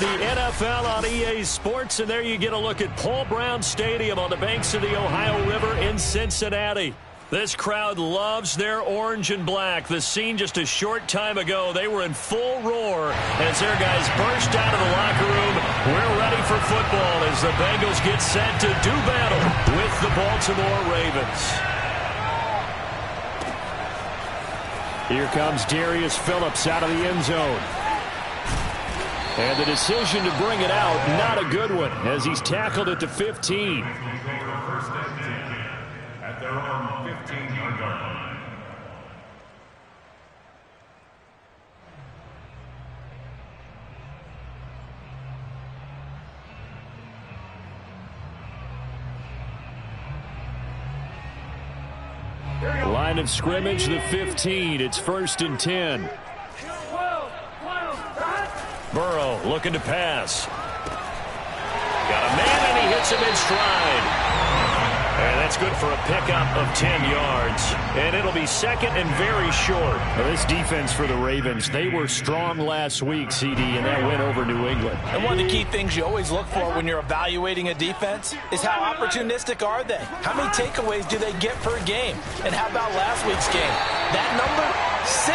the NFL on EA Sports, and there you get a look at Paul Brown Stadium on the banks of the Ohio River in Cincinnati. This crowd loves their orange and black. The scene just a short time ago, they were in full roar as their guys burst out of the locker room. We're ready for football as the Bengals get set to do battle with the Baltimore Ravens. Here comes Darius Phillips out of the end zone. And the decision to bring it out, not a good one, as he's tackled at the 15. At their own 15-yard line. Line of scrimmage, the 15. It's 1st and 10. Burrow looking to pass. Got a man, and he hits him in stride. And that's good for a pickup of 10 yards. And it'll be second and very short. Now, this defense for the Ravens, they were strong last week, CD, and that went over New England. And one of the key things you always look for when you're evaluating a defense is how opportunistic are they? How many takeaways do they get per game? And how about last week's game? That number, 6.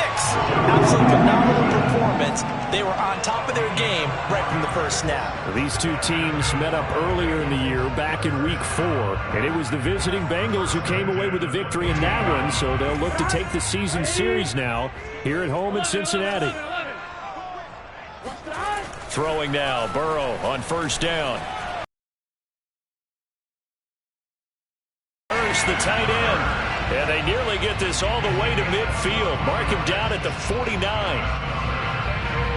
Absolutely phenomenal performance. They were on top of their game right from the first snap. These two teams met up earlier in the year, back in Week 4, and it was the visiting Bengals who came away with a victory in that one, so they'll look to take the season series now here at home in Cincinnati. Throwing now, Burrow on 1st down. First, the tight end, and they nearly get this all the way to midfield. Mark him down at the 49.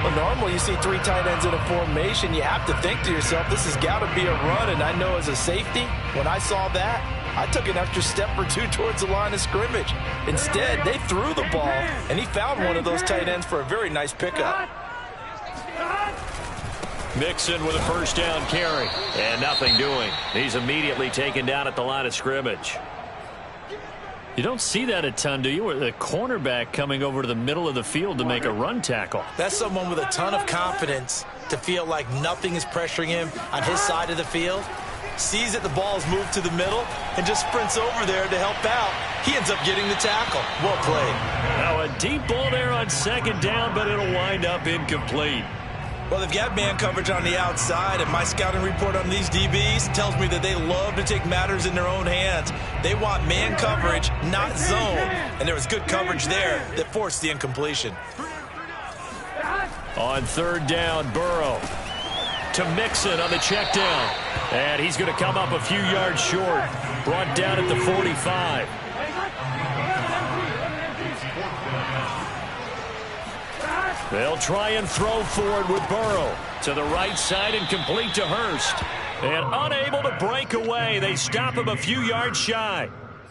Well, normally you see 3 tight ends in a formation. You have to think to yourself, this has got to be a run. And I know as a safety, when I saw that, I took an extra step or 2 towards the line of scrimmage. Instead, they threw the ball, and he found one of those tight ends for a very nice pickup. Mixon with a 1st down carry, and nothing doing. He's immediately taken down at the line of scrimmage. You don't see that a ton, do you? With a cornerback coming over to the middle of the field to make a run tackle. That's someone with a ton of confidence to feel like nothing is pressuring him on his side of the field. Sees that the ball is moved to the middle and just sprints over there to help out. He ends up getting the tackle. Well played. Now a deep ball there on 2nd down, but it'll wind up incomplete. Well, they've got man coverage on the outside, and my scouting report on these DBs tells me that they love to take matters in their own hands. They want man coverage, not zone. And there was good coverage there that forced the incompletion. On 3rd down, Burrow to Mixon on the check down. And he's going to come up a few yards short. Brought down at the 45. They'll try and throw forward with Burrow. To the right side and complete to Hurst. And unable to break away. They stop him a few yards shy.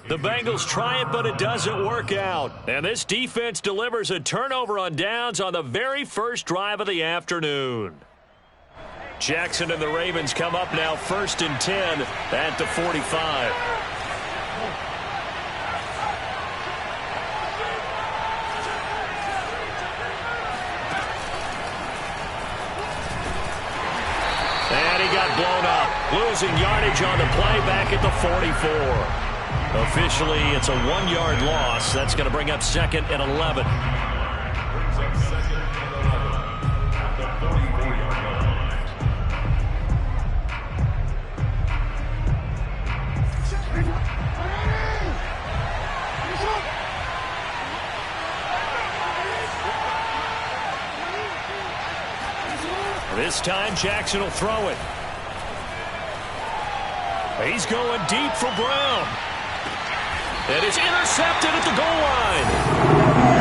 The Bengals try it, but it doesn't work out. And this defense delivers a turnover on downs on the very first drive of the afternoon. Jackson and the Ravens come up now 1st and 10 at the 45. And he got blown up, losing yardage on the play back at the 44. Officially, it's a 1-yard loss. That's going to bring up 2nd and 11. This time, Jackson will throw it. He's going deep for Brown. And it's intercepted at the goal line.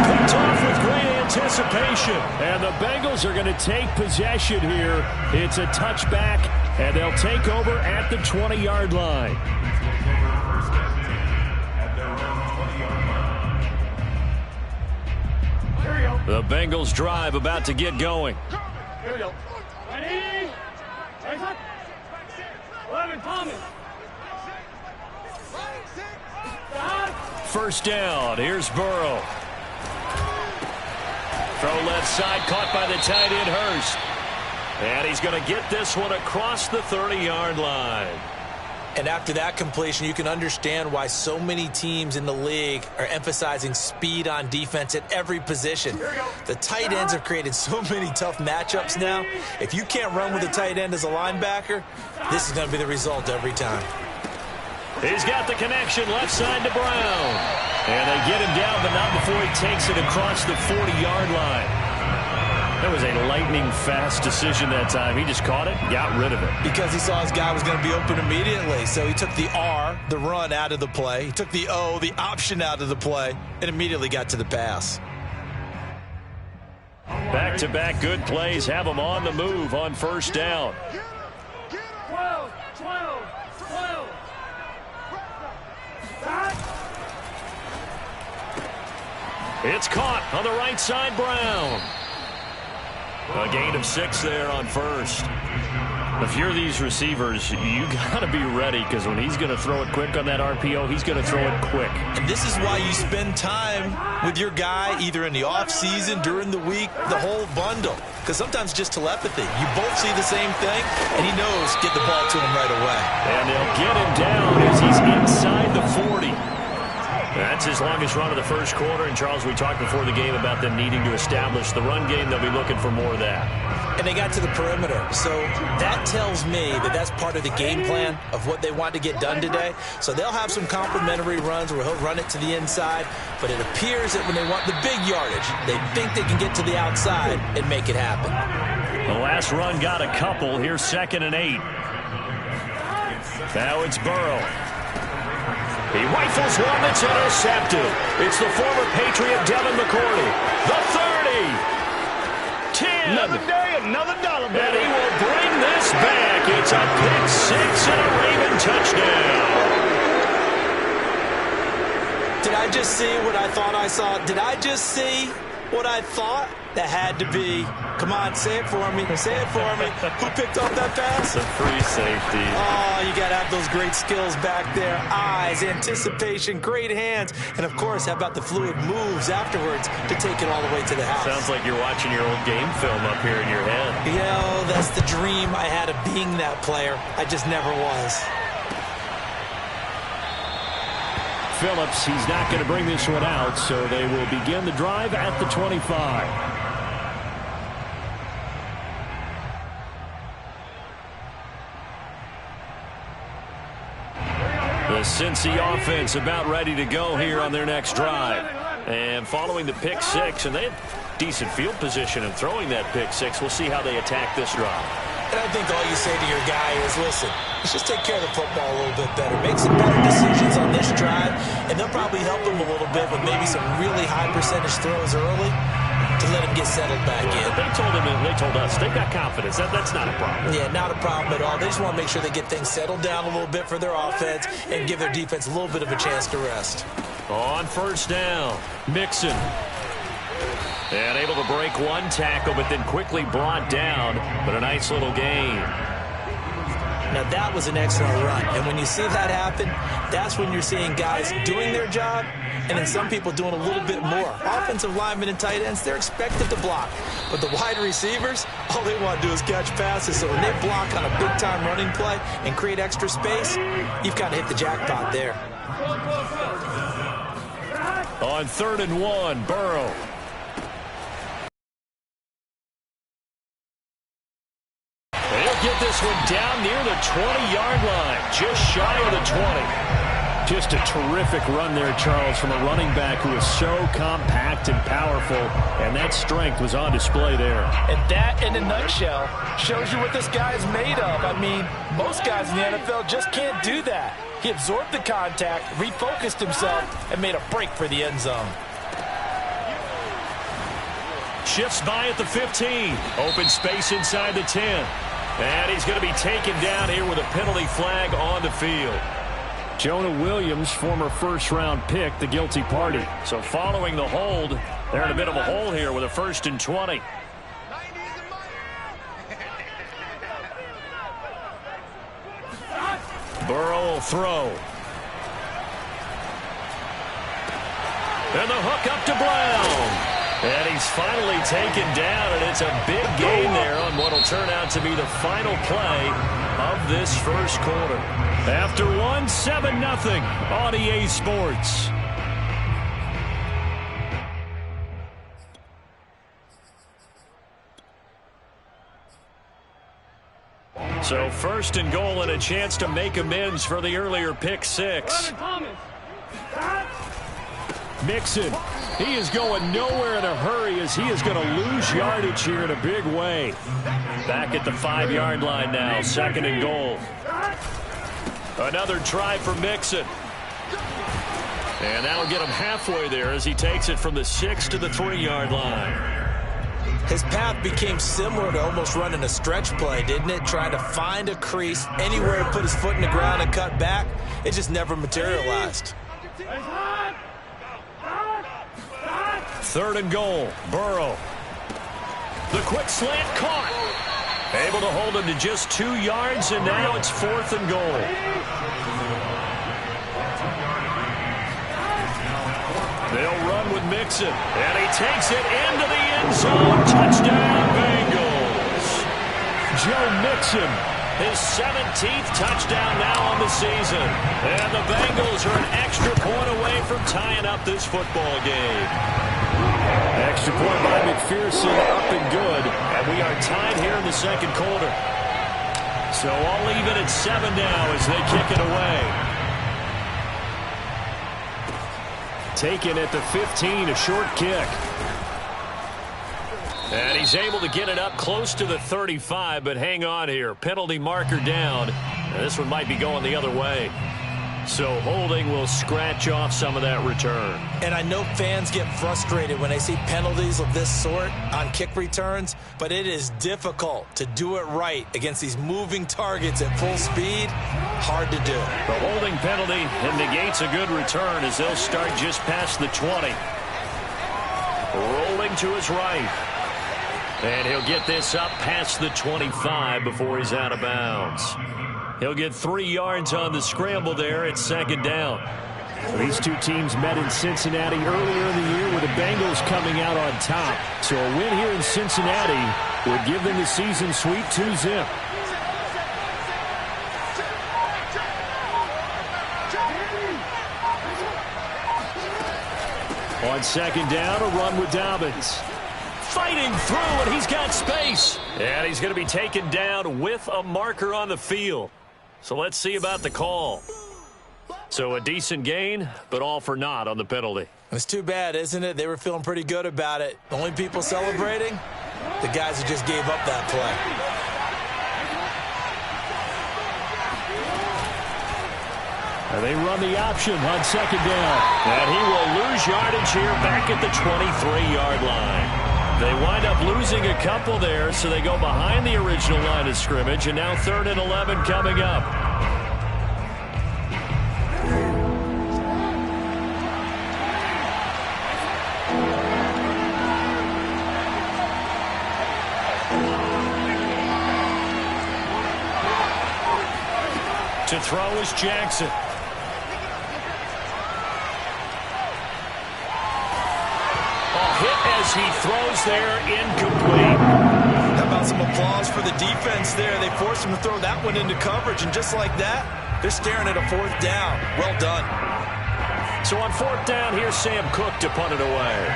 Picked off with great anticipation. And the Bengals are going to take possession here. It's a touchback, and they'll take over at the 20-yard line. The Bengals drive about to get going. Here we go. Ready? Ready, set. 11, Thomas. 1st down. Here's Burrow. Throw left side, caught by the tight end Hurst. And he's going to get this one across the 30-yard line. And after that completion, you can understand why so many teams in the league are emphasizing speed on defense at every position. The tight ends have created so many tough matchups now. If you can't run with a tight end as a linebacker, this is going to be the result every time. He's got the connection left side to Brown. And they get him down, but not before he takes it across the 40-yard line. That was a lightning-fast decision that time. He just caught it, got rid of it. Because he saw his guy was going to be open immediately. So he took the R, the run, out of the play. He took the O, the option, out of the play, and immediately got to the pass. Back-to-back good plays have him on the move on first down. 12. It's caught on the right side, Brown. A gain of 6 there on first. If you're these receivers, you got to be ready, because when he's going to throw it quick on that RPO, he's going to throw it quick. And this is why you spend time with your guy either in the offseason, during the week, the whole bundle. Because sometimes just telepathy. You both see the same thing, and he knows get the ball to him right away. And they'll get him down as he's inside the 40. That's his longest run of the first quarter. And, Charles, we talked before the game about them needing to establish the run game. They'll be looking for more of that. And they got to the perimeter. So that tells me that that's part of the game plan of what they want to get done today. So they'll have some complimentary runs where he'll run it to the inside. But it appears that when they want the big yardage, they think they can get to the outside and make it happen. The last run got a couple. Here's 2nd and 8. Now it's Burrow. He rifles one that's intercepted. It's the former Patriot Devin McCourty. The 30. 10. Another day, another dollar, baby. And he will bring this back. It's a pick 6 and a Raven touchdown. Did I just see what I thought I saw? Did I just see what I thought? That had to be. Come on, say it for me. Say it for me. Who picked up that pass? It's a free safety. Oh, you got to have those great skills back there. Eyes, anticipation, great hands. And, of course, how about the fluid moves afterwards to take it all the way to the house? Sounds like you're watching your old game film up here in your head. Yeah, that's the dream I had of being that player. I just never was. Phillips, he's not going to bring this one out, so they will begin the drive at the 25. The Cincy offense about ready to go here on their next drive. And following the pick 6, and they had decent field position in throwing that pick 6. We'll see how they attack this drive. And I think all you say to your guy is, listen, let's just take care of the football a little bit better. Make some better decisions on this drive, and they'll probably help him a little bit with maybe some really high percentage throws early to let him get settled back in. They told him, and they told us, they've got confidence. That's not a problem. Yeah, not a problem at all. They just want to make sure they get things settled down a little bit for their offense and give their defense a little bit of a chance to rest. On first down, Mixon. And able to break one tackle, but then quickly brought down. But a nice little gain. Now, that was an excellent run. And when you see that happen, that's when you're seeing guys doing their job and then some people doing a little bit more. Offensive linemen and tight ends, they're expected to block. But the wide receivers, all they want to do is catch passes. So when they block on a big-time running play and create extra space, you've kind of hit the jackpot there. On 3rd and 1, Burrow. They'll get this one down near the 20-yard line, just shy of the 20. Just a terrific run there, Charles, from a running back who is so compact and powerful, and that strength was on display there. And that, in a nutshell, shows you what this guy is made of. I mean, most guys in the NFL just can't do that. He absorbed the contact, refocused himself, and made a break for the end zone. Shifts by at the 15. Open space inside the 10. And he's going to be taken down here with a penalty flag on the field. Jonah Williams, former first-round pick, the guilty party. So following the hold, they're in a bit of a hole here with a 1st and 20. Burrow will throw. And the hook up to Brown. And he's finally taken down, and it's a big gain there on what will turn out to be the final play of this first quarter. After one, 7-0 on EA Sports. So first and goal and a chance to make amends for the earlier pick six. Mixon, he is going nowhere in a hurry as he is going to lose yardage here in a big way. Back at the 5-yard line now, second and goal. Another try for Mixon. And that'll get him halfway there as he takes it from the 6 to the 3-yard line. His path became similar to almost running a stretch play, didn't it? Trying to find a crease, anywhere to put his foot in the ground and cut back. It just never materialized. Third and goal, Burrow. The quick slant caught. Able to hold him to just 2 yards, and now it's fourth and goal. They'll run with Mixon, and he takes it into the end zone. Touchdown, Bengals. Joe Mixon, his 17th touchdown now on the season. And the Bengals are an extra point away from tying up this football game. Extra point by McPherson, up and good. And we are tied here in the second quarter. So I'll leave it at 7 now as they kick it away. Taken at the 15, a short kick. And he's able to get it up close to the 35, but hang on here. Penalty marker down. And this one might be going the other way. So holding will scratch off some of that return. And I know fans get frustrated when they see penalties of this sort on kick returns, but it is difficult to do it right against these moving targets at full speed. Hard to do. The holding penalty negates a good return as they'll start just past the 20. Rolling to his right. And he'll get this up past the 25 before he's out of bounds. He'll get 3 yards on the scramble there at second down. These two teams met in Cincinnati earlier in the year with the Bengals coming out on top. So a win here in Cincinnati would give them the season sweep 2-zip. On second down, a run with Dobbins. Fighting through, and he's got space. And he's going to be taken down with a marker on the field. So let's see about the call. So a decent gain, but all for naught on the penalty. It's too bad, isn't it? They were feeling pretty good about it. The only people celebrating, the guys who just gave up that play. And they run the option on second down. And he will lose yardage here back at the 23-yard line. They wind up losing a couple there, so they go behind the original line of scrimmage, and now 3rd and 11 coming up. To throw is Jackson. As he throws there, incomplete. How about some applause for the defense there? They forced him to throw that one into coverage, and just like that, they're staring at a 4th down. Well done. So on 4th down, here's Sam Cook to punt it away.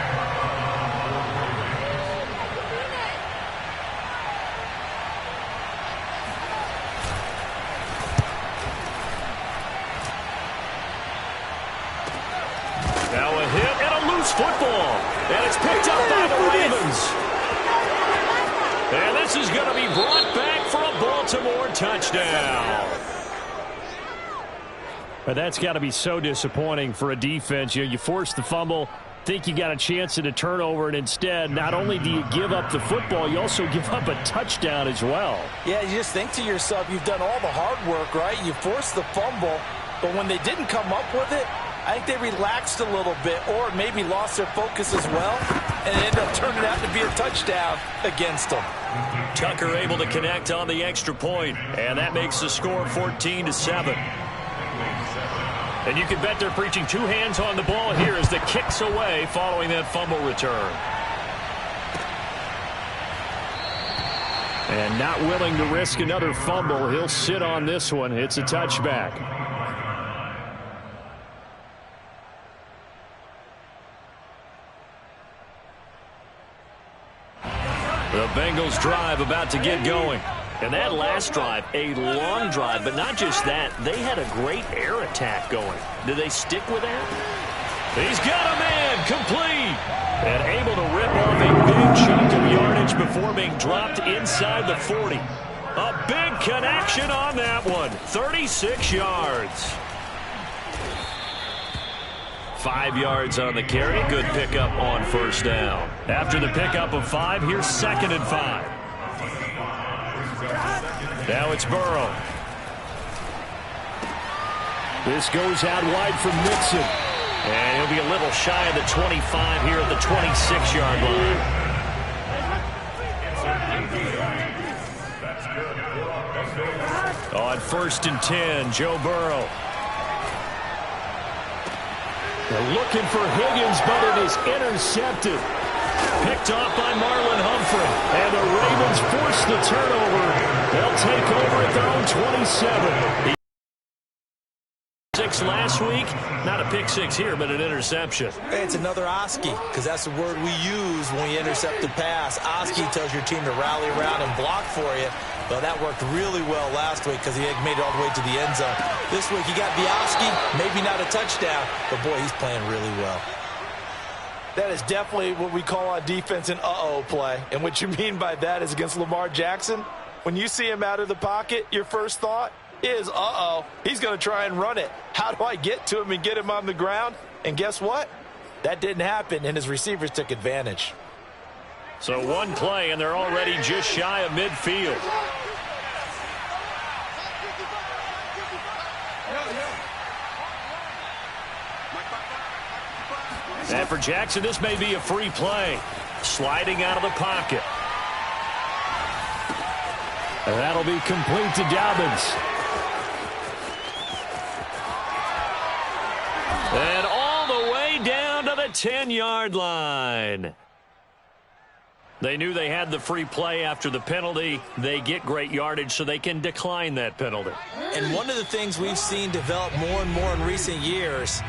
Now a hit and a loose football. And it's picked up by the Ravens. And this is going to be brought back for a Baltimore touchdown. But that's got to be so disappointing for a defense. You force the fumble, think you got a chance at a turnover, and instead, not only do you give up the football, you also give up a touchdown as well. Yeah, you just think to yourself, you've done all the hard work, right? You forced the fumble, but when they didn't come up with it, I think they relaxed a little bit or maybe lost their focus as well, and it ended up turning out to be a touchdown against them. Tucker able to connect on the extra point, and that makes the score 14-7. And you can bet they're preaching 2 hands on the ball here as the kick's away following that fumble return. And not willing to risk another fumble. He'll sit on this one. It's a touchback. The Bengals drive about to get going. And that last drive, a long drive, but not just that. They had a great air attack going. Do they stick with that? He's got a man, complete. And able to rip off a big chunk of yardage before being dropped inside the 40. A big connection on that one. 36 yards. 5 yards on the carry. Good pickup on first down. After the pickup of 5, here's 2nd and 5. Now it's Burrow. This goes out wide from Mixon. And he'll be a little shy of the 25 here at the 26-yard line. On 1st and 10, Joe Burrow. They're looking for Higgins, but it is intercepted. Picked off by Marlon Humphrey. And the Ravens force the turnover. They'll take over at their own 27. Last week, not a pick 6 here, but an interception. Hey, it's another Oski, because that's the word we use when we intercept the pass. Oski tells your team to rally around and block for you. Well, that worked really well last week because he had made it all the way to the end zone. This week, he got the Oski, maybe not a touchdown, but boy, he's playing really well. That is definitely what we call on defense an uh-oh play. And what you mean by that is against Lamar Jackson, when you see him out of the pocket, your first thought is, uh-oh, he's going to try and run it. How do I get to him and get him on the ground? And guess what? That didn't happen, and his receivers took advantage. So one play, and they're already just shy of midfield. And for Jackson, this may be a free play. Sliding out of the pocket. And that'll be complete to Dobbins. And all the way down to the 10-yard line. They knew they had the free play after the penalty. They get great yardage, so they can decline that penalty. And one of the things we've seen develop more and more in recent years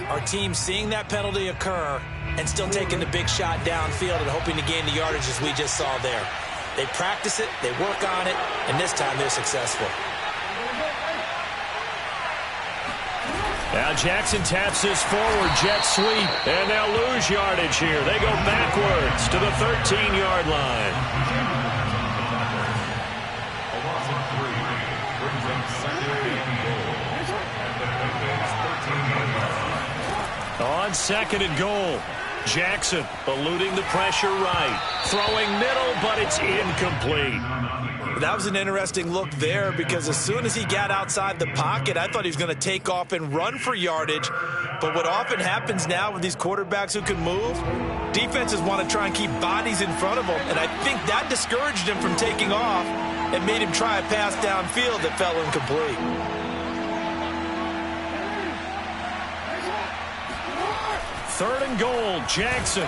are teams seeing that penalty occur and still taking the big shot downfield and hoping to gain the yardage as we just saw there. They practice it, they work on it, and this time they're successful. Now Jackson taps this forward jet sweep, and they'll lose yardage here. They go backwards to the 13-yard line. A loss of 3 brings up 2nd and goal. On 2nd and goal. Jackson eluding the pressure right. Throwing middle, but it's incomplete. That was an interesting look there because as soon as he got outside the pocket, I thought he was going to take off and run for yardage. But what often happens now with these quarterbacks who can move, defenses want to try and keep bodies in front of them. And I think that discouraged him from taking off and made him try a pass downfield that fell incomplete. Third and goal, Jackson.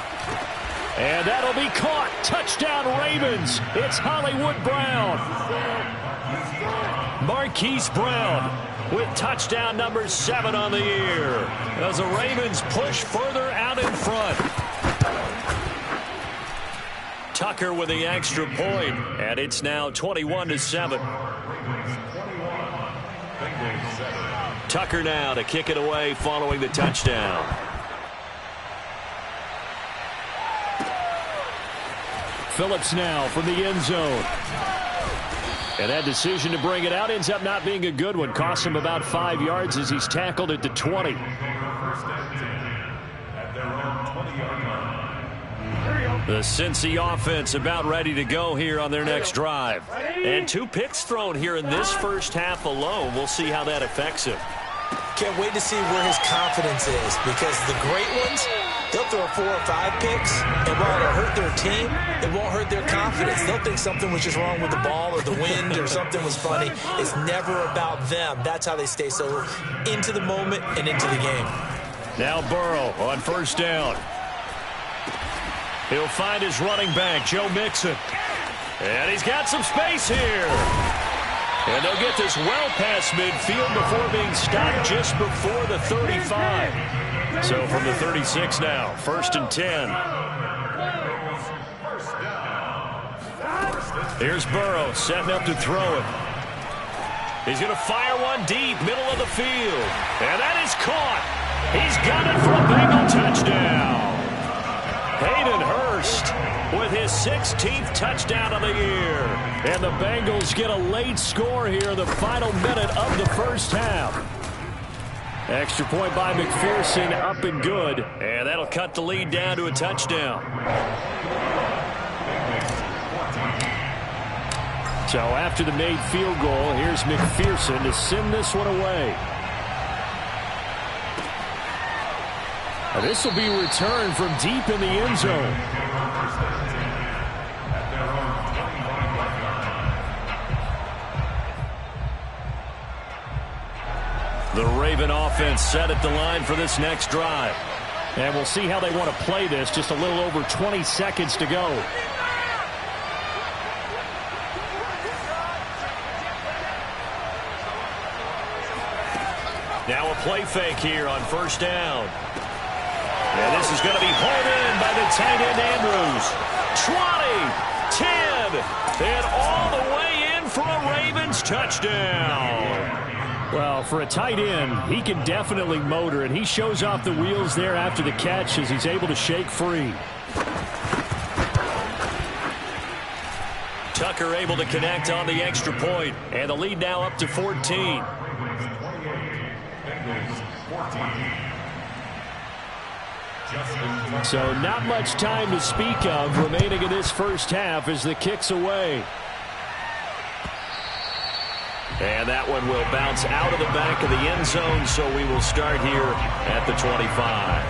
And that'll be caught. Touchdown, Ravens. It's Hollywood Brown. Marquise Brown with touchdown number 7 on the year as the Ravens push further out in front. Tucker with the extra point, and it's now 21-7. Tucker now to kick it away following the touchdown. Phillips now from the end zone. And that decision to bring it out ends up not being a good one. Costs him about 5 yards as he's tackled at the 20. The Cincy offense about ready to go here on their next drive. And 2 picks thrown here in this first half alone. We'll see how that affects him. Can't wait to see where his confidence is because the great ones, they'll throw 4 or 5 picks, and while it'll hurt their team, it won't hurt their confidence. They'll think something was just wrong with the ball or the wind or something was funny. It's never about them. That's how they stay so into the moment and into the game. Now Burrow on first down. He'll find his running back, Joe Mixon. And he's got some space here. And they'll get this well past midfield before being stopped just before the 35. So from the 36 now, 1st and 10. Here's Burrow setting up to throw it. He's going to fire one deep, middle of the field. And that is caught. He's got it for a Bengal touchdown. Hayden Hurst with his 16th touchdown of the year. And the Bengals get a late score here in the final minute of the first half. Extra point by McPherson, up and good. And that'll cut the lead down to a touchdown. So after the made field goal, here's McPherson to send this one away. This will be returned from deep in the end zone. The Raven offense set at the line for this next drive. And we'll see how they want to play this. Just a little over 20 seconds to go. Now a play fake here on 1st down. And this is going to be hauled in by the tight end Andrews. 20, 10, and all the way in for a Ravens touchdown. Well, for a tight end, he can definitely motor, and he shows off the wheels there after the catch as he's able to shake free. Tucker able to connect on the extra point, and the lead now up to 14. So not much time to speak of remaining in this first half as the kick's away. And that one will bounce out of the back of the end zone, so we will start here at the 25.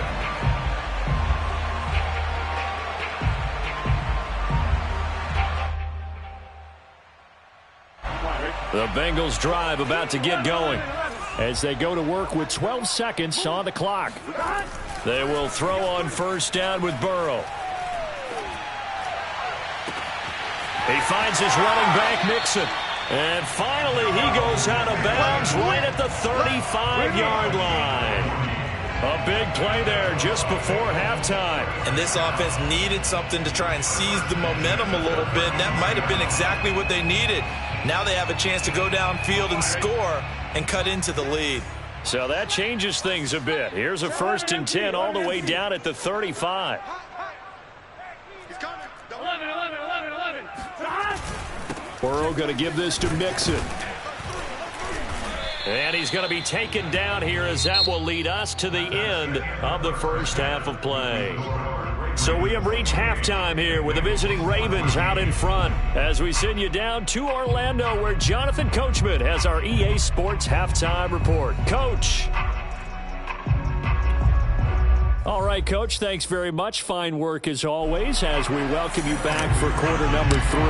The Bengals drive about to get going as they go to work with 12 seconds on the clock. They will throw on 1st down with Burrow. He finds his running back, Mixon. And finally, he goes out of bounds right at the 35-yard line. A big play there just before halftime. And this offense needed something to try and seize the momentum a little bit. That might have been exactly what they needed. Now they have a chance to go downfield and score and cut into the lead. So that changes things a bit. Here's a 1st and 10 all the way down at the 35. Burrow going to give this to Mixon. And he's going to be taken down here as that will lead us to the end of the first half of play. So we have reached halftime here with the visiting Ravens out in front as we send you down to Orlando where Jonathan Coachman has our EA Sports halftime report. Coach. All right, Coach, thanks very much. Fine work as always as we welcome you back for quarter number 3.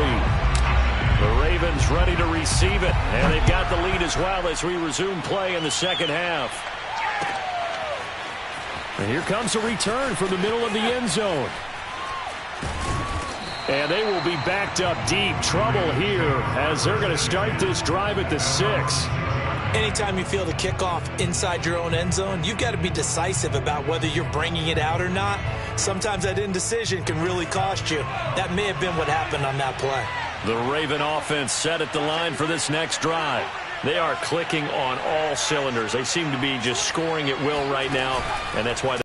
The Ravens ready to receive it, and they've got the lead as well as we resume play in the second half. And here comes a return from the middle of the end zone. And they will be backed up deep. Trouble here as they're going to start this drive at the 6. Anytime you feel the kickoff inside your own end zone, you've got to be decisive about whether you're bringing it out or not. Sometimes that indecision can really cost you. That may have been what happened on that play. The Raven offense set at the line for this next drive. They are clicking on all cylinders. They seem to be just scoring at will right now, and that's why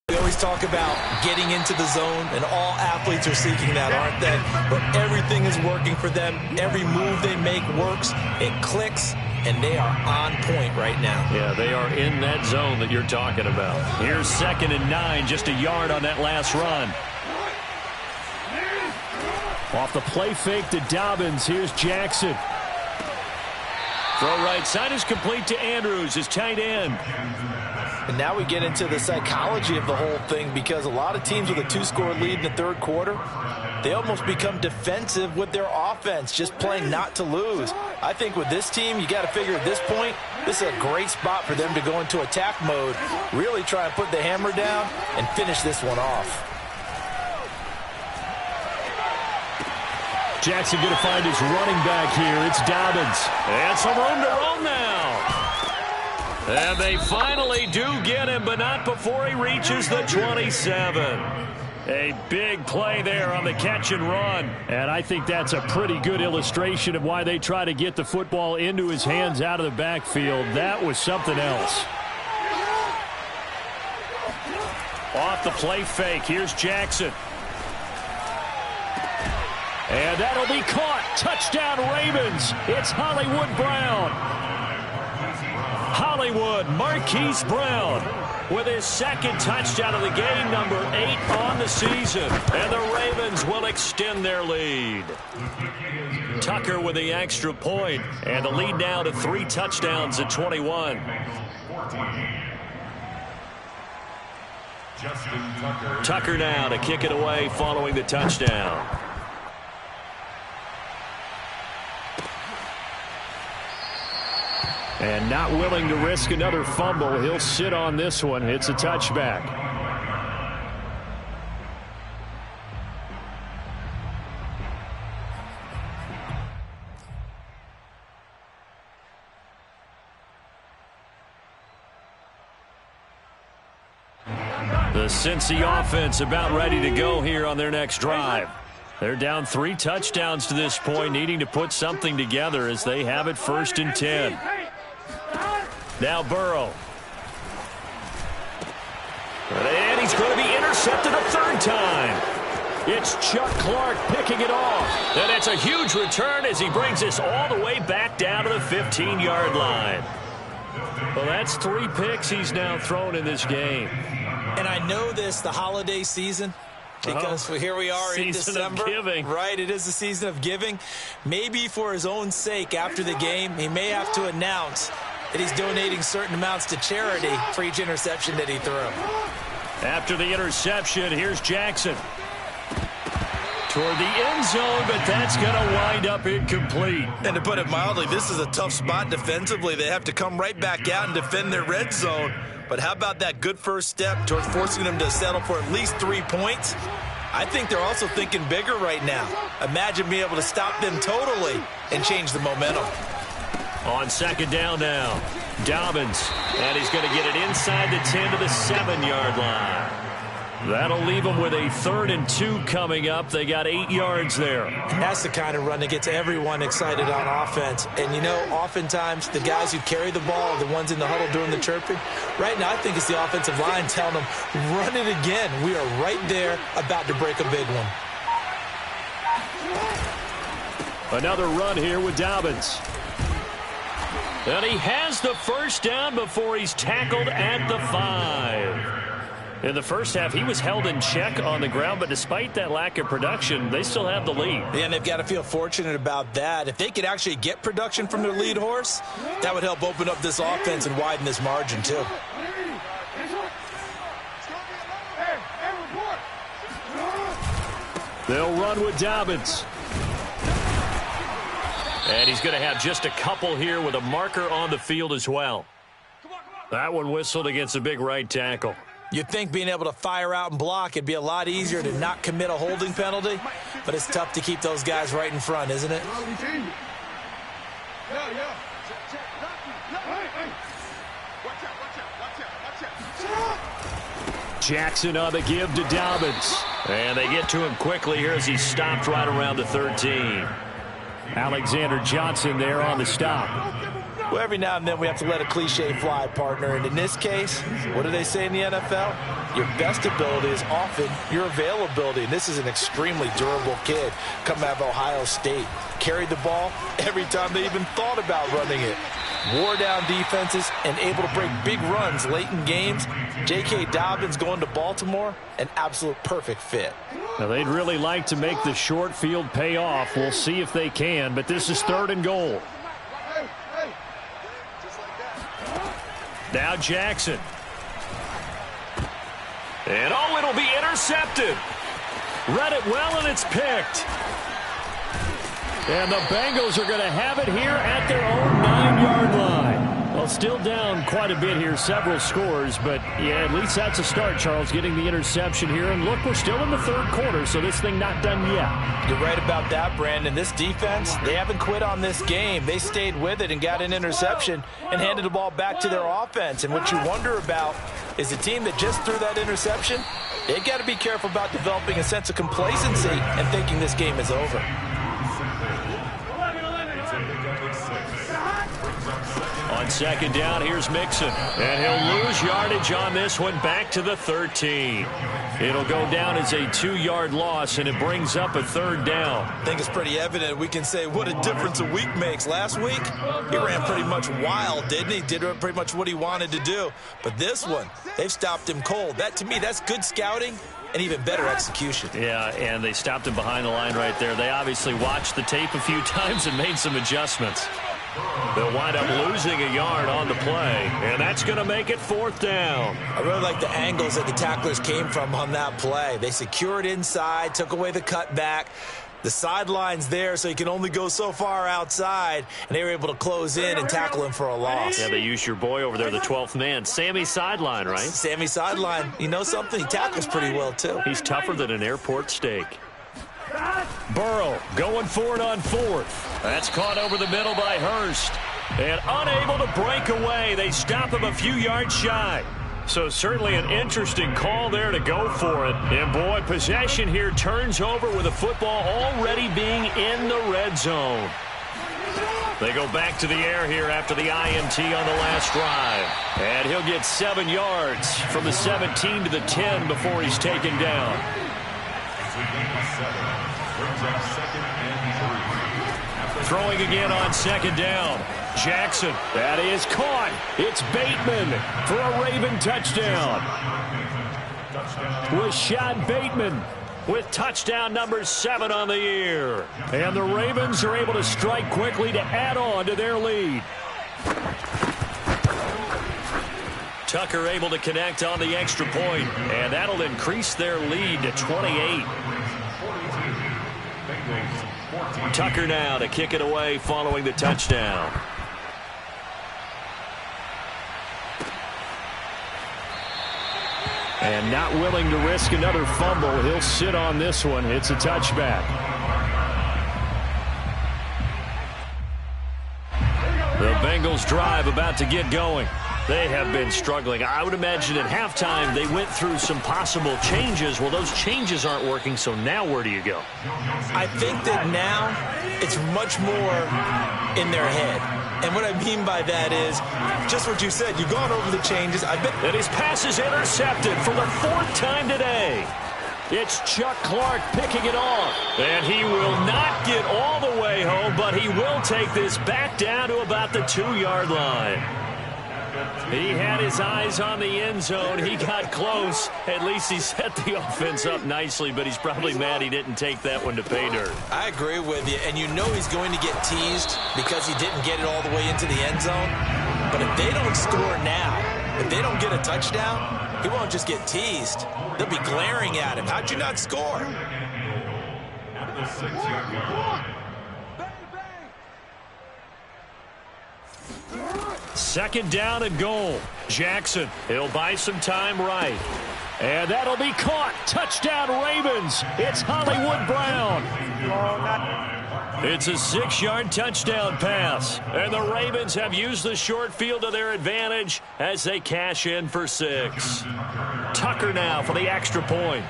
we always talk about getting into the zone, and all athletes are seeking that, aren't they? But everything is working for them. Every move they make works. It clicks, and they are on point right now. Yeah, they are in that zone that you're talking about. Here's 2nd and 9, just a yard on that last run. Off the play fake to Dobbins. Here's Jackson. Throw right side is complete to Andrews, his tight end. And now we get into the psychology of the whole thing because a lot of teams with a 2-score lead in the third quarter, they almost become defensive with their offense, just playing not to lose. I think with this team, you got to figure at this point, this is a great spot for them to go into attack mode, really try and put the hammer down and finish this one off. Jackson going to find his running back here. It's Dobbins. And some room to roam now. And they finally do get him, but not before he reaches the 27. A big play there on the catch and run. And I think that's a pretty good illustration of why they try to get the football into his hands out of the backfield. That was something else. Off the play fake. Here's Jackson. And that'll be caught. Touchdown Ravens. It's Hollywood Brown. Hollywood Marquise Brown with his second touchdown of the game, number 8 on the season. And the Ravens will extend their lead. Tucker with the extra point. And the lead now to 3 touchdowns at 21. Tucker now to kick it away following the touchdown. And not willing to risk another fumble. He'll sit on this one. It's a touchback. The Cincy offense about ready to go here on their next drive. They're down 3 touchdowns to this point, needing to put something together as they have it 1st and 10. Now Burrow. And he's going to be intercepted a 3rd time. It's Chuck Clark picking it off. And it's a huge return as he brings us all the way back down to the 15-yard line. Well, that's 3 picks he's now thrown in this game. And I know this, the holiday season, because here we are in December. Right, it is the season of giving. Maybe for his own sake after the game, he may have to announce that he's donating certain amounts to charity for each interception that he threw. After the interception, here's Jackson. Toward the end zone, but that's going to wind up incomplete. And to put it mildly, this is a tough spot defensively. They have to come right back out and defend their red zone. But how about that good first step towards forcing them to settle for at least 3 points? I think they're also thinking bigger right now. Imagine being able to stop them totally and change the momentum. On 2nd down now, Dobbins. And he's going to get it inside the 10 to the 7-yard line. That'll leave them with a 3rd and 2 coming up. They got 8 yards there. And that's the kind of run that gets everyone excited on offense. And, you know, oftentimes the guys who carry the ball are the ones in the huddle doing the chirping. Right now, I think it's the offensive line telling them, run it again. We are right there about to break a big one. Another run here with Dobbins. And he has the 1st down before he's tackled at the 5. In the first half, he was held in check on the ground, but despite that lack of production, they still have the lead. Yeah, and they've got to feel fortunate about that. If they could actually get production from their lead horse, that would help open up this offense and widen this margin, too. They'll run with Dobbins. And he's going to have just a couple here with a marker on the field as well. That one whistled against a big right tackle. You'd think being able to fire out and block, it'd be a lot easier to not commit a holding penalty, but it's tough to keep those guys right in front, isn't it? Jackson on the give to Dobbins. And they get to him quickly here as he stopped right around the 13. Alexander Johnson there on the stop. Well, every now and then we have to let a cliche fly, partner. And in this case, what do they say in the NFL? Your best ability is often your availability. And this is an extremely durable kid coming out of Ohio State. Carried the ball every time they even thought about running it. Wore down defenses and able to break big runs late in games. J.K. Dobbins going to Baltimore, an absolute perfect fit. Now, they'd really like to make the short field pay off. We'll see if they can, but this is 3rd and goal. Now Jackson. And oh, it'll be intercepted. Read it well, and it's picked. And the Bengals are going to have it here at their own 9-yard line. Well, still down quite a bit here, several scores, but yeah, at least that's a start, Charles, getting the interception here. And look, we're still in the third quarter, so this thing not done yet. You're right about that, Brandon. This defense, they haven't quit on this game. They stayed with it and got an interception and handed the ball back to their offense. And what you wonder about is a team that just threw that interception, they got to be careful about developing a sense of complacency and thinking this game is over. On second down, here's Mixon. And he'll lose yardage on this one, back to the 13. It'll go down as a 2-yard loss, and it brings up a third down. I think it's pretty evident. We can say what a difference a week makes. Last week, he ran pretty much wild, didn't he? Did pretty much what he wanted to do. But this one, they've stopped him cold. That, to me, that's good scouting and even better execution. Yeah, and they stopped him behind the line right there. They obviously watched the tape a few times and made some adjustments. They'll wind up losing a yard on the play, and that's going to make it fourth down. I really like the angles that the tacklers came from on that play. They secured inside, took away the cutback. The sideline's there, so you can only go so far outside, and they were able to close in and tackle him for a loss. Yeah, they used your boy over there, the 12th man. Sammy Sideline, right? Sammy Sideline. You know something? He tackles pretty well, too. He's tougher than an airport steak. Burrow going for it on fourth. That's caught over the middle by Hurst. And unable to break away. They stop him a few yards shy. So certainly an interesting call there to go for it. And boy, possession here turns over with the football already being in the red zone. They go back to the air here after the INT on the last drive. And he'll get 7 yards from the 17 to the 10 before he's taken down. Throwing again on second down. Jackson, that is caught. It's Bateman for a Raven touchdown. Rashad Bateman with touchdown number 7 on the year. And the Ravens are able to strike quickly to add on to their lead. Tucker able to connect on the extra point, and that'll increase their lead to 28. Tucker now to kick it away following the touchdown. And not willing to risk another fumble. He'll sit on this one. It's a touchback. The Bengals drive about to get going. They have been struggling. I would imagine at halftime they went through some possible changes. Well, those changes aren't working, so now where do you go? I think that now it's much more in their head. And what I mean by that is just what you said. You've gone over the changes. I bet that his pass is intercepted for the 4th time today. It's Chuck Clark picking it off. And he will not get all the way home, but he will take this back down to about the 2-yard line. He had his eyes on the end zone. He got close. At least he set the offense up nicely, but he's probably mad he didn't take that one to pay dirt. I agree with you, and you know he's going to get teased because he didn't get it all the way into the end zone. But if they don't score now, if they don't get a touchdown, he won't just get teased. They'll be glaring at him. How'd you not score? At the 6-yard line. Second down and goal. Jackson, he'll buy some time right. And that'll be caught. Touchdown Ravens. It's Hollywood Brown. It's a 6-yard touchdown pass. And the Ravens have used the short field to their advantage as they cash in for 6. Tucker now for the extra point.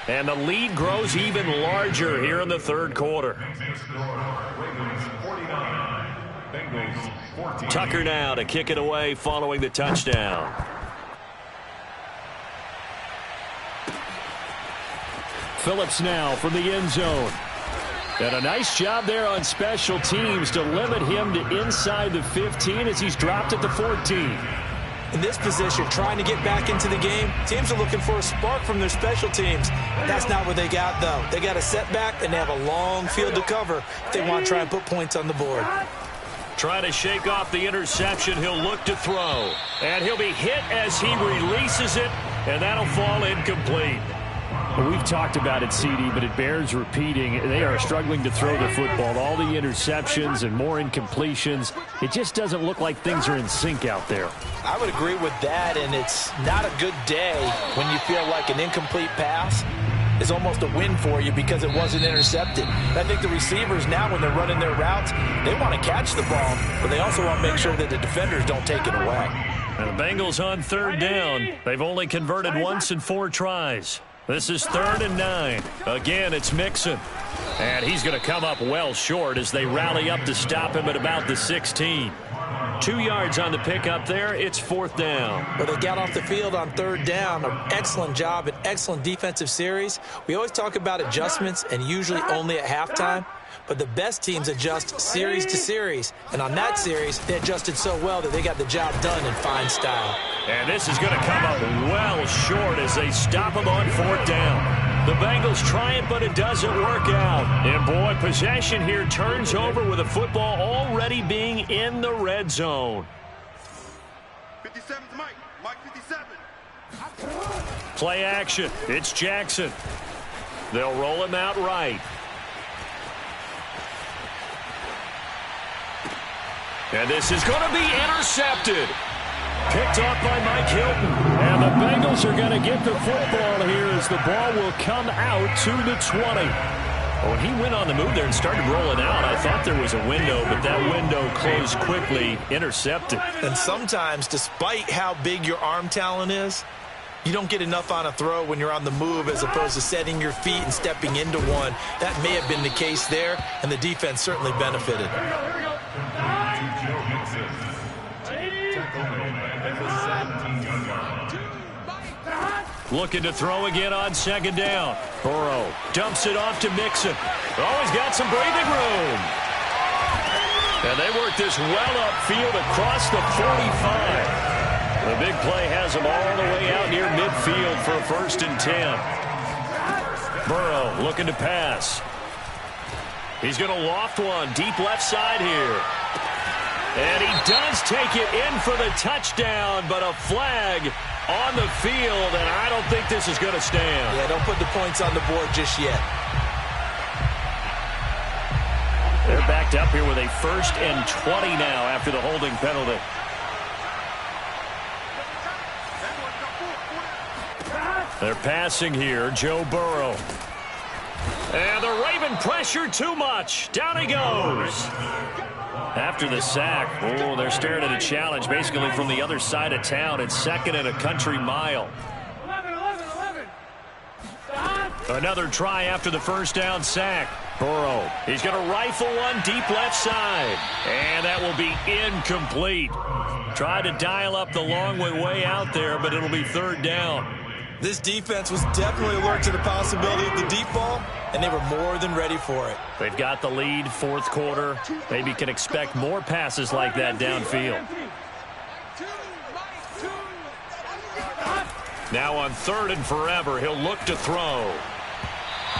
And the lead grows even larger here in the third quarter. Tucker now to kick it away following the touchdown. Phillips now from the end zone. And a nice job there on special teams to limit him to inside the 15 as he's dropped at the 14. In this position, trying to get back into the game, teams are looking for a spark from their special teams. That's not what they got, though. They got a setback, and they have a long field to cover if they want to try and put points on the board. Trying to shake off the interception. He'll look to throw. And he'll be hit as he releases it, and that'll fall incomplete. Well, we've talked about it, CD, but it bears repeating. They are struggling to throw the football. All the interceptions and more incompletions. It just doesn't look like things are in sync out there. I would agree with that, and it's not a good day when you feel like an incomplete pass is almost a win for you because it wasn't intercepted. And I think the receivers now, when they're running their routes, they want to catch the ball, but they also want to make sure that the defenders don't take it away. And the Bengals on third down. They've only converted once in 4 tries. This is 3rd and 9. Again, it's Mixon. And he's going to come up well short as they rally up to stop him at about the 16. 2 yards on the pickup there. It's 4th down. But they got off the field on 3rd down. An excellent job, an excellent defensive series. We always talk about adjustments and usually only at halftime. But the best teams adjust series to series. And on that series, they adjusted so well that they got the job done in fine style. And this is going to come up well short as they stop him on 4th down. The Bengals try it, but it doesn't work out. And, boy, possession here turns over with the football already being in the red zone. 57's Mike. Mike 57. Play action. It's Jackson. They'll roll him out right. And this is going to be intercepted. Picked off by Mike Hilton. And the Bengals are going to get the football here as the ball will come out to the 20. When he went on the move there and started rolling out, I thought there was a window, but that window closed quickly, intercepted. And sometimes, despite how big your arm talent is, you don't get enough on a throw when you're on the move as opposed to setting your feet and stepping into one. That may have been the case there, and the defense certainly benefited. Here we go. Looking to throw again on 2nd down. Burrow dumps it off to Mixon. Oh, he's got some breathing room. And they work this well upfield across the 45. The big play has them all the way out near midfield for a 1st and 10. Burrow looking to pass. He's going to loft one deep left side here. And he does take it in for the touchdown, but a flag on the field, and I don't think this is going to stand. Yeah, don't put the points on the board just yet. They're backed up here with a 1st and 20 now after the holding penalty. They're passing here, Joe Burrow. And the Raven pressure too much. Down he goes. After the sack, oh, they're staring at a challenge basically from the other side of town. It's 2nd and a country mile. 11. Another try after the 1st down sack. Burrow, he's going to rifle one deep left side. And that will be incomplete. Tried to dial up the long way out there, but it'll be 3rd down. This defense was definitely alert to the possibility of the deep ball, and they were more than ready for it. They've got the lead, 4th quarter. Maybe can expect more passes like that downfield. Now on 3rd and forever, he'll look to throw.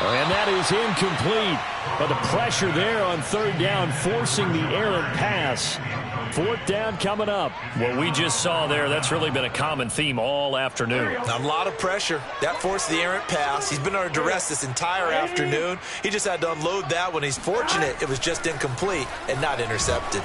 And that is incomplete. But the pressure there on 3rd down, forcing the errant pass. 4th down coming up. What we just saw there, that's really been a common theme all afternoon. A lot of pressure. That forced the errant pass. He's been under duress this entire afternoon. He just had to unload that one. He's fortunate it was just incomplete and not intercepted.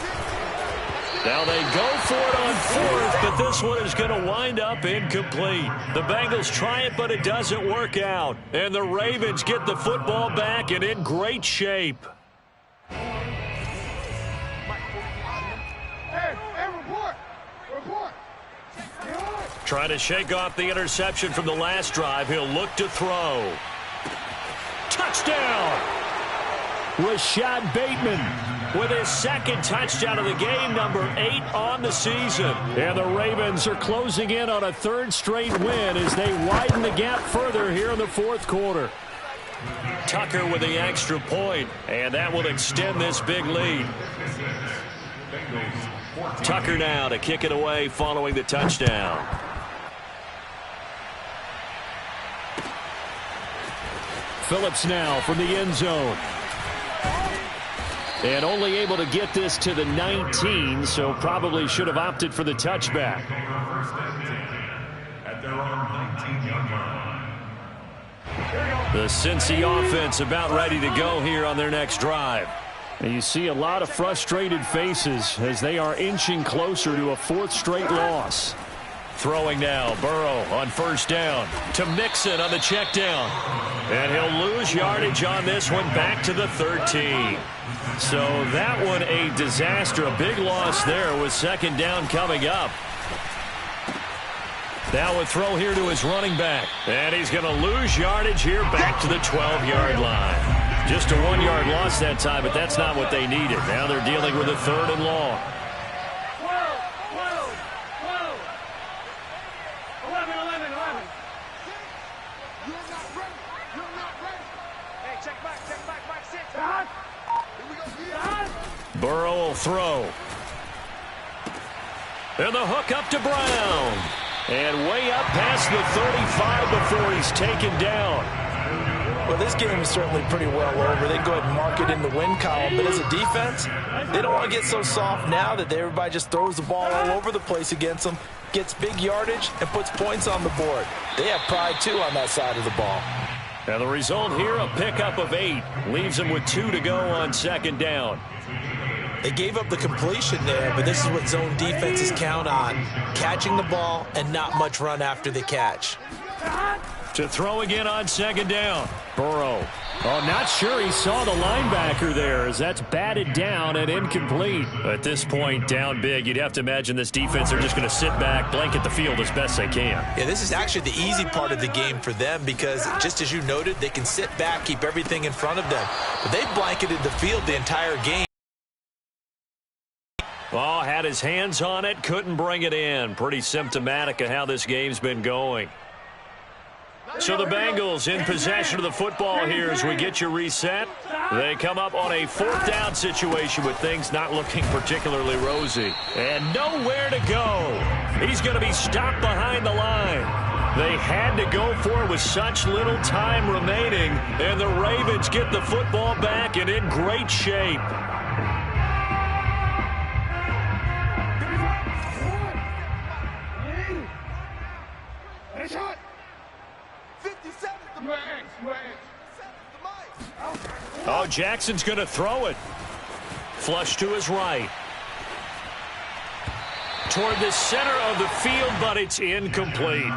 Now they go for it on 4th, but this one is going to wind up incomplete. The Bengals try it, but it doesn't work out. And the Ravens get the football back and in great shape. Trying to shake off the interception from the last drive. He'll look to throw. Touchdown! Rashad Bateman with his 2nd touchdown of the game, number 8 on the season. And the Ravens are closing in on a 3rd straight win as they widen the gap further here in the 4th quarter. Tucker with the extra point, and that will extend this big lead. Tucker now to kick it away following the touchdown. Phillips now from the end zone. And only able to get this to the 19, so probably should have opted for the touchback. At their own 19-yard line. The Cincy offense about ready to go here on their next drive. And you see a lot of frustrated faces as they are inching closer to a fourth straight loss. Throwing now, Burrow on first down to Mixon on the check down. And he'll lose yardage on this one back to the 13. So that one a disaster, a big loss there with second down coming up. Now a throw here to his running back. And he's going to lose yardage here back to the 12-yard line. Just a 1-yard loss that time, but that's not what they needed. Now they're dealing with a 3rd and long. 11. You're not ready. Hey, check back, 6. Burrow will throw. And the hook up to Brown. And way up past the 35 before he's taken down. Well, this game is certainly pretty well over. They go ahead and mark it in the win column. But as a defense, they don't want to get so soft now that everybody just throws the ball all over the place against them, gets big yardage, and puts points on the board. They have pride, too, on that side of the ball. And the result here, a pickup of 8. Leaves them with 2 to go on second down. They gave up the completion there, but this is what zone defenses count on. Catching the ball and not much run after the catch. To throw again on second down. Burrow. Oh, not sure he saw the linebacker there as that's batted down and incomplete. At this point, down big, you'd have to imagine this defense are just going to sit back, blanket the field as best they can. Yeah, this is actually the easy part of the game for them because, just as you noted, they can sit back, keep everything in front of them. But they blanketed the field the entire game. Oh, had his hands on it, couldn't bring it in. Pretty symptomatic of how this game's been going. So the Bengals in possession of the football here as we get you reset. They come up on a 4th down situation with things not looking particularly rosy. And nowhere to go. He's going to be stopped behind the line. They had to go for it with such little time remaining. And the Ravens get the football back and in great shape. Oh, Jackson's going to throw it. Flush to his right. Toward the center of the field, but it's incomplete.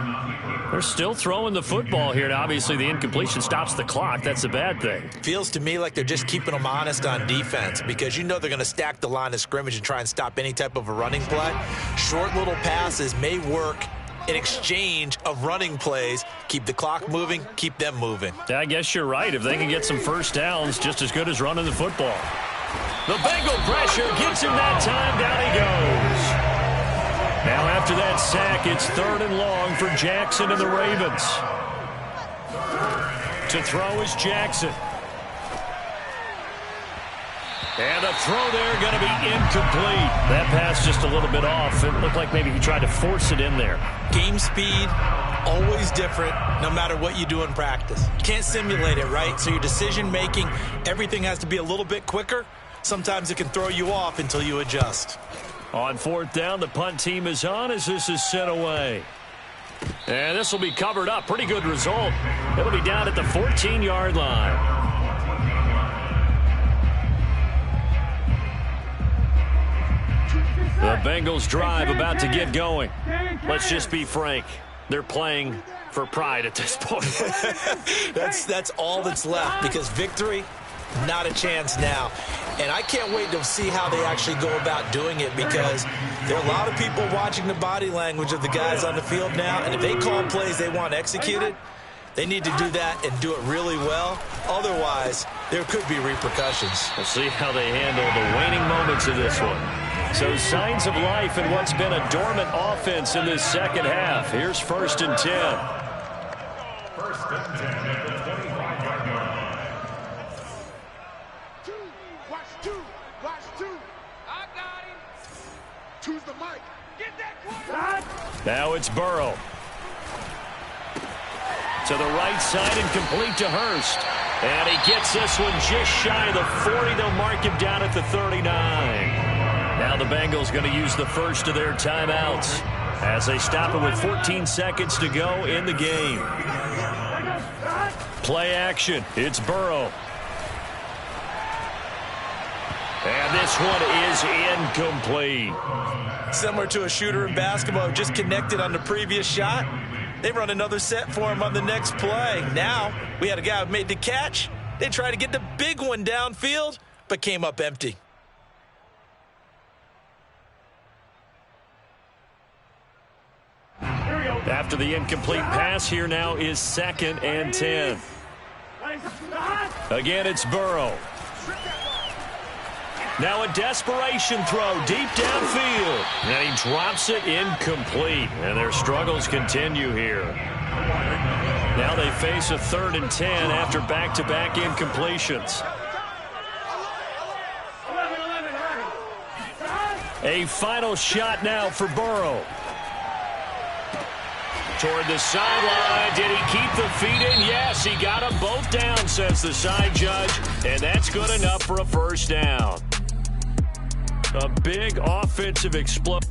They're still throwing the football here. And obviously, the incompletion stops the clock. That's a bad thing. Feels to me like they're just keeping them honest on defense because you know they're going to stack the line of scrimmage and try and stop any type of a running play. Short little passes may work in exchange of running plays. Keep the clock moving, keep them moving. I guess you're right. If they can get some first downs, just as good as running the football. The Bengal pressure gets him that time. Down he goes. Now after that sack, it's 3rd and long for Jackson and the Ravens. To throw is Jackson. And a throw there going to be incomplete. That pass just a little bit off. It looked like maybe he tried to force it in there. Game speed, always different no matter what you do in practice. You can't simulate it, right? So your decision making, everything has to be a little bit quicker. Sometimes it can throw you off until you adjust. On 4th down, the punt team is on as this is sent away. And this will be covered up. Pretty good result. It'll be down at the 14-yard line. The Bengals drive about to get going. Let's just be frank. They're playing for pride at this point. That's all that's left because victory, not a chance now. And I can't wait to see how they actually go about doing it because there are a lot of people watching the body language of the guys on the field now. And if they call plays they want executed, they need to do that and do it really well. Otherwise, there could be repercussions. We'll see how they handle the waning moments of this one. So signs of life in what's been a dormant offense in this second half. Here's 1st and 10. 1st and 10 at the 25-yard line. Watch two. I got him. Choose the mic. Get that quarterback. Now it's Burrow. To the right side and complete to Hurst. And he gets this one just shy of the 40. They'll mark him down at the 39. Now the Bengals going to use the first of their timeouts as they stop it with 14 seconds to go in the game. Play action. It's Burrow. And this one is incomplete. Similar to a shooter in basketball who just connected on the previous shot. They run another set for him on the next play. Now, we had a guy who made the catch. They tried to get the big one downfield, but came up empty. After the incomplete pass, here now is 2nd and 10. Again, it's Burrow. Now a desperation throw deep downfield. And he drops it incomplete. And their struggles continue here. Now they face a 3rd and 10 after back-to-back incompletions. A final shot now for Burrow. Toward the sideline. Did he keep the feet in? Yes, he got them both down, says the side judge. And that's good enough for a first down. A big offensive explosion.